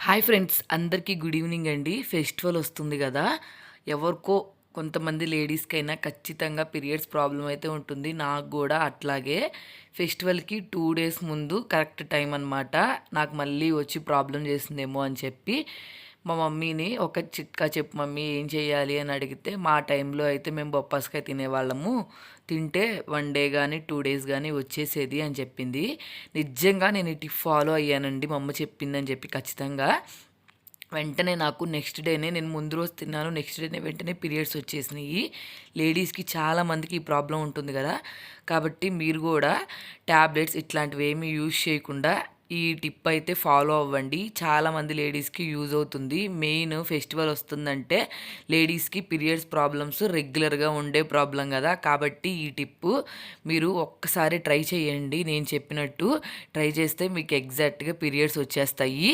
Hi friends, అందరికీ good evening అండి. Festival వస్తుంది కదా, ఎవరికో కొంతమంది లేడీస్కైనా ఖచ్చితంగా పీరియడ్స్ ప్రాబ్లం అయితే ఉంటుంది. నాకు కూడా అట్లాగే ఫెస్టివల్కి 2 డేస్ ముందు కరెక్ట్ టైం అనమాట. నాకు మళ్ళీ వచ్చి ప్రాబ్లం చేసిందేమో అని చెప్పి మా మమ్మీని ఒక చిట్కా చెప్పు మమ్మీ ఏం చేయాలి అని అడిగితే, మా టైంలో అయితే మేము బొప్పాస్కాయ తినేవాళ్ళము, తింటే 1 డే కానీ 2 డేస్ కానీ వచ్చేసేది అని చెప్పింది. నిజంగా నేను ఈ టిప్ ఫాలో అయ్యానండి, మా అమ్మ చెప్పిందని చెప్పి ఖచ్చితంగా. వెంటనే నాకు నెక్స్ట్ డేనే, నేను ముందు రోజు తిన్నాను, నెక్స్ట్ డేనే వెంటనే పీరియడ్స్ వచ్చేసినాయి. లేడీస్కి చాలామందికి ఈ ప్రాబ్లం ఉంటుంది కదా, కాబట్టి మీరు కూడా ట్యాబ్లెట్స్ ఇట్లాంటివి ఏమీ యూజ్ చేయకుండా ఈ టిప్ అయితే ఫాలో అవ్వండి. చాలామంది లేడీస్కి యూజ్ అవుతుంది. మెయిన్ ఫెస్టివల్ వస్తుందంటే లేడీస్కి పీరియడ్స్ ప్రాబ్లమ్స్ రెగ్యులర్గా ఉండే ప్రాబ్లం కదా, కాబట్టి ఈ టిప్పు మీరు ఒక్కసారి ట్రై చేయండి. నేను చెప్పినట్టు ట్రై చేస్తే మీకు ఎగ్జాక్ట్గా పీరియడ్స్ వచ్చేస్తాయి.